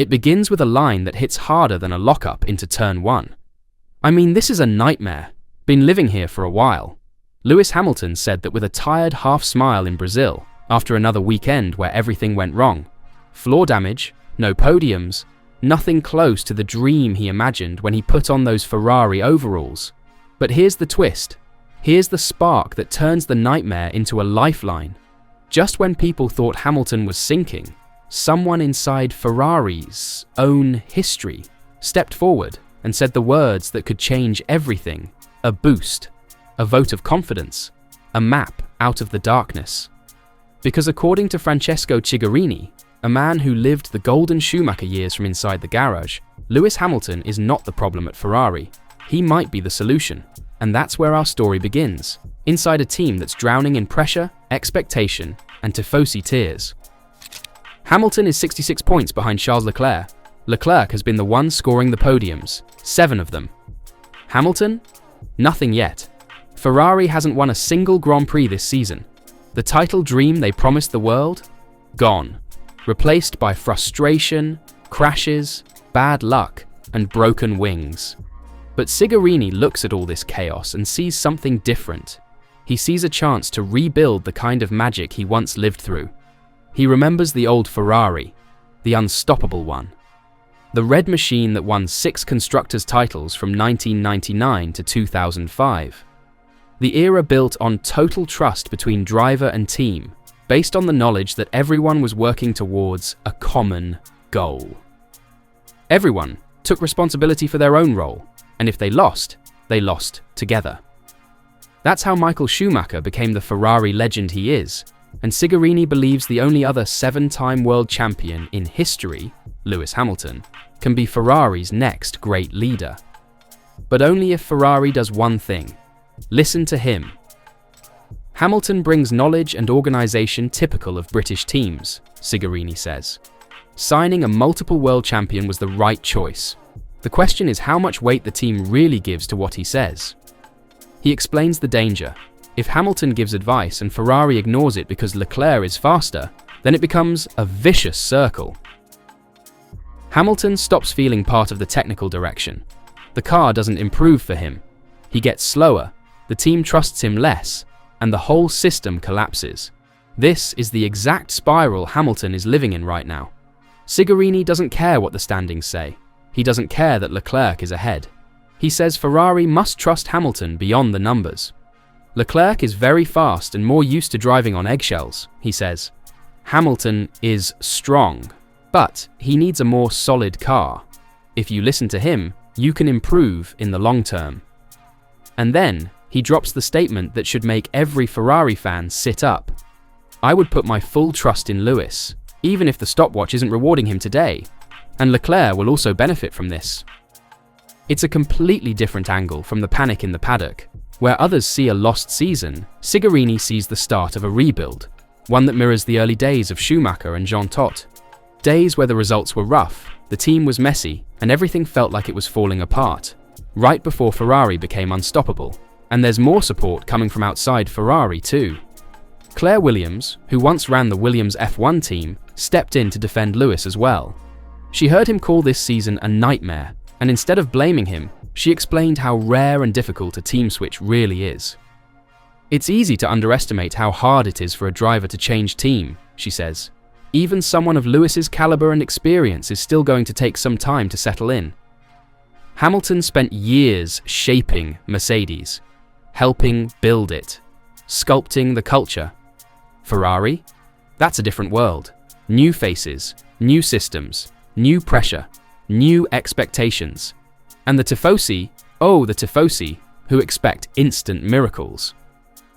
It begins with a line that hits harder than a lockup into turn 1. "I mean, this is a nightmare. Been living here for a while." Lewis Hamilton said that with a tired half-smile in Brazil after another weekend where everything went wrong. Floor damage, no podiums, nothing close to the dream he imagined when he put on those Ferrari overalls. But here's the twist. Here's the spark that turns the nightmare into a lifeline. Just when people thought Hamilton was sinking, someone inside Ferrari's own history stepped forward and said the words that could change everything: a boost, a vote of confidence, a map out of the darkness. Because according to Francesco Cigarini, a man who lived the golden Schumacher years from inside the garage, Lewis Hamilton is not the problem at Ferrari. He might be the solution. And that's where our story begins, inside a team that's drowning in pressure, expectation, and tifosi tears. Hamilton is 66 points behind Charles Leclerc. Leclerc has been the one scoring the podiums, 7 of them. Hamilton? Nothing yet. Ferrari hasn't won a single Grand Prix this season. The title dream they promised the world? Gone. Replaced by frustration, crashes, bad luck, and broken wings. But Cigarini looks at all this chaos and sees something different. He sees a chance to rebuild the kind of magic he once lived through. He remembers the old Ferrari, the unstoppable one. The red machine that won 6 constructors' titles from 1999 to 2005. The era built on total trust between driver and team, based on the knowledge that everyone was working towards a common goal. Everyone took responsibility for their own role, and if they lost together. That's how Michael Schumacher became the Ferrari legend he is, and Cigarini believes the only other 7-time world champion in history, Lewis Hamilton, can be Ferrari's next great leader. But only if Ferrari does one thing: listen to him. Hamilton brings knowledge and organisation typical of British teams, Cigarini says. Signing a multiple world champion was the right choice. The question is how much weight the team really gives to what he says. He explains the danger. If Hamilton gives advice and Ferrari ignores it because Leclerc is faster, then it becomes a vicious circle. Hamilton stops feeling part of the technical direction. The car doesn't improve for him. He gets slower, the team trusts him less, and the whole system collapses. This is the exact spiral Hamilton is living in right now. Cigarini doesn't care what the standings say. He doesn't care that Leclerc is ahead. He says Ferrari must trust Hamilton beyond the numbers. Leclerc is very fast and more used to driving on eggshells, he says. Hamilton is strong, but he needs a more solid car. If you listen to him, you can improve in the long term. And then he drops the statement that should make every Ferrari fan sit up. I would put my full trust in Lewis, even if the stopwatch isn't rewarding him today. And Leclerc will also benefit from this. It's a completely different angle from the panic in the paddock. Where others see a lost season, Cigarini sees the start of a rebuild, one that mirrors the early days of Schumacher and Jean Todt. Days where the results were rough, the team was messy, and everything felt like it was falling apart, right before Ferrari became unstoppable. And there's more support coming from outside Ferrari too. Claire Williams, who once ran the Williams F1 team, stepped in to defend Lewis as well. She heard him call this season a nightmare, and instead of blaming him, she explained how rare and difficult a team switch really is. It's easy to underestimate how hard it is for a driver to change team, she says. Even someone of Lewis's caliber and experience is still going to take some time to settle in. Hamilton spent years shaping Mercedes, helping build it, sculpting the culture. Ferrari? That's a different world. New faces, new systems, new pressure, new expectations. And the tifosi, the tifosi, who expect instant miracles.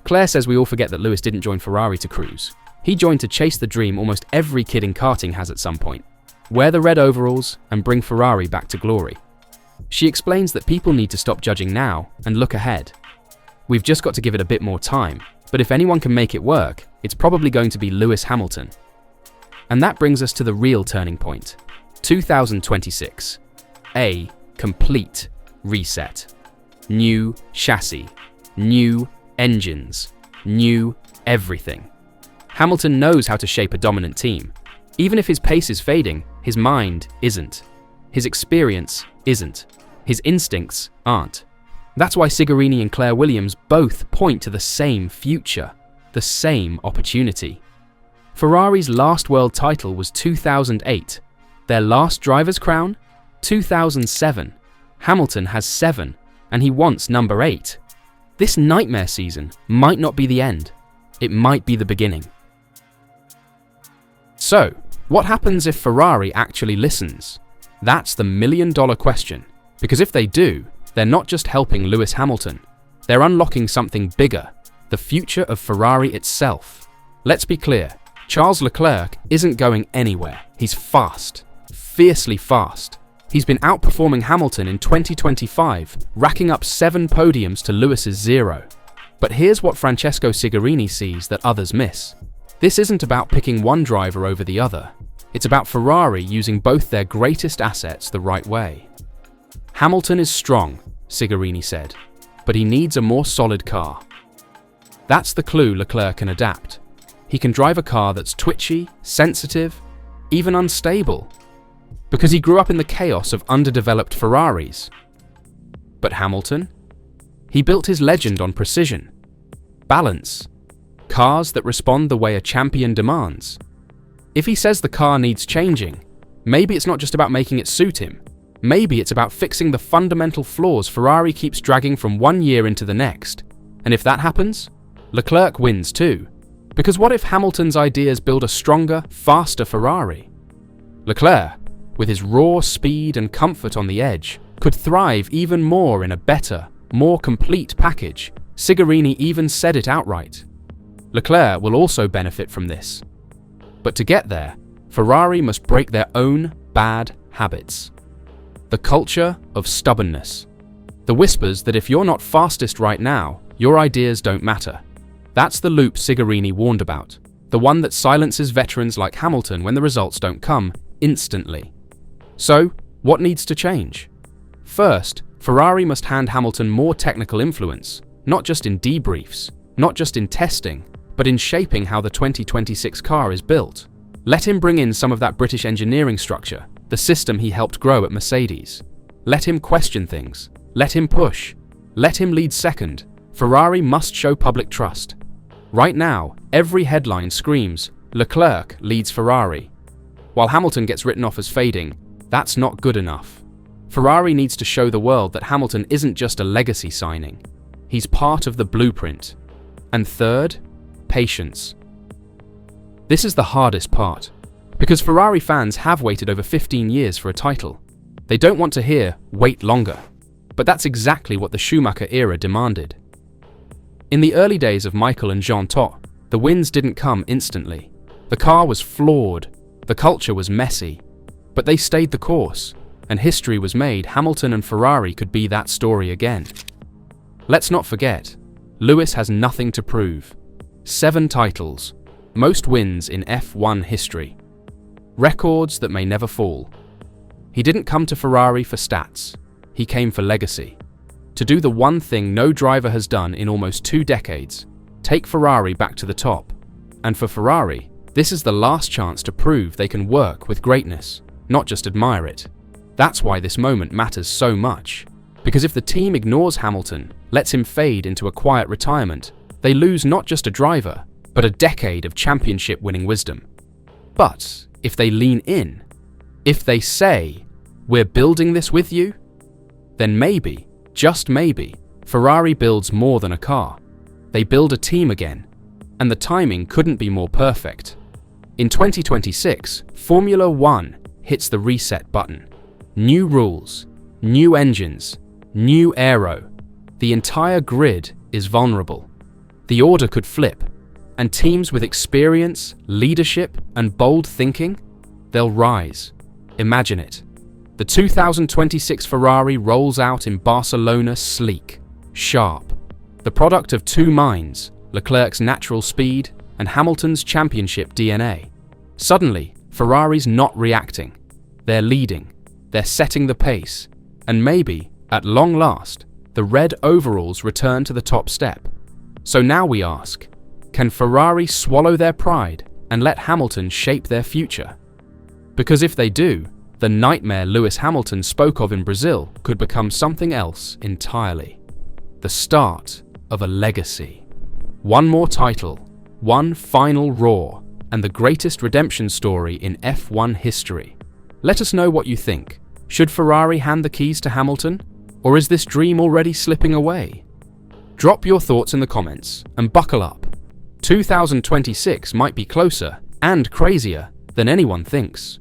Claire says we all forget that Lewis didn't join Ferrari to cruise. He joined to chase the dream almost every kid in karting has at some point. Wear the red overalls and bring Ferrari back to glory. She explains that people need to stop judging now and look ahead. We've just got to give it a bit more time, but if anyone can make it work, it's probably going to be Lewis Hamilton. And that brings us to the real turning point. 2026. A complete reset. New chassis. New engines. New everything. Hamilton knows how to shape a dominant team. Even if his pace is fading, His mind isn't. His experience isn't. His instincts aren't. That's why Sigourney and Claire Williams both point to the same future, the same opportunity. Ferrari's last world title was 2008. Their last driver's crown? 2007. Hamilton has 7, and he wants number 8. This nightmare season might not be the end. It might be the beginning. So, what happens if Ferrari actually listens? That's the million-dollar question. Because if they do, they're not just helping Lewis Hamilton. They're unlocking something bigger, the future of Ferrari itself. Let's be clear, Charles Leclerc isn't going anywhere. He's fast, fiercely fast. He's been outperforming Hamilton in 2025, racking up 7 podiums to Lewis's 0. But here's what Francesco Sigourney sees that others miss. This isn't about picking one driver over the other. It's about Ferrari using both their greatest assets the right way. Hamilton is strong, Sigourney said, but he needs a more solid car. That's the clue Leclerc can adapt. He can drive a car that's twitchy, sensitive, even unstable, because he grew up in the chaos of underdeveloped Ferraris. But Hamilton? He built his legend on precision, balance, cars that respond the way a champion demands. If he says the car needs changing, maybe it's not just about making it suit him. Maybe it's about fixing the fundamental flaws Ferrari keeps dragging from one year into the next. And if that happens, Leclerc wins too. Because what if Hamilton's ideas build a stronger, faster Ferrari? Leclerc, with his raw speed and comfort on the edge, could thrive even more in a better, more complete package. Sigourney even said it outright. Leclerc will also benefit from this. But to get there, Ferrari must break their own bad habits. The culture of stubbornness. The whispers that if you're not fastest right now, your ideas don't matter. That's the loop Sigourney warned about, the one that silences veterans like Hamilton when the results don't come instantly. So, what needs to change? First, Ferrari must hand Hamilton more technical influence, not just in debriefs, not just in testing, but in shaping how the 2026 car is built. Let him bring in some of that British engineering structure, the system he helped grow at Mercedes. Let him question things. Let him push. Let him lead second. Ferrari must show public trust. Right now, every headline screams, Leclerc leads Ferrari. While Hamilton gets written off as fading, that's not good enough. Ferrari needs to show the world that Hamilton isn't just a legacy signing. He's part of the blueprint. And third, patience. This is the hardest part, because Ferrari fans have waited over 15 years for a title. They don't want to hear, wait longer. But that's exactly what the Schumacher era demanded. In the early days of Michael and Jean Todt, the wins didn't come instantly. The car was flawed, the culture was messy, but they stayed the course, and history was made. Hamilton and Ferrari could be that story again. Let's not forget, Lewis has nothing to prove. 7 titles, most wins in F1 history. Records that may never fall. He didn't come to Ferrari for stats, he came for legacy. To do the one thing no driver has done in almost 2 decades, take Ferrari back to the top. And for Ferrari, this is the last chance to prove they can work with greatness, not just admire it. That's why this moment matters so much. Because if the team ignores Hamilton, lets him fade into a quiet retirement, they lose not just a driver, but a decade of championship-winning wisdom. But if they lean in, if they say, we're building this with you, then maybe, just maybe, Ferrari builds more than a car. They build a team again, and the timing couldn't be more perfect. In 2026, Formula One hits the reset button. New rules, new engines, new aero. The entire grid is vulnerable. The order could flip, and teams with experience, leadership, and bold thinking, they'll rise. Imagine it. The 2026 Ferrari rolls out in Barcelona sleek, sharp. The product of 2 minds, Leclerc's natural speed and Hamilton's championship DNA. Suddenly, Ferrari's not reacting. They're leading. They're setting the pace. And maybe, at long last, the red overalls return to the top step. So now we ask, can Ferrari swallow their pride and let Hamilton shape their future? Because if they do, the nightmare Lewis Hamilton spoke of in Brazil could become something else entirely. The start of a legacy. One more title, one final roar, and the greatest redemption story in F1 history. Let us know what you think. Should Ferrari hand the keys to Hamilton? Or is this dream already slipping away? Drop your thoughts in the comments and buckle up. 2026 might be closer and crazier than anyone thinks.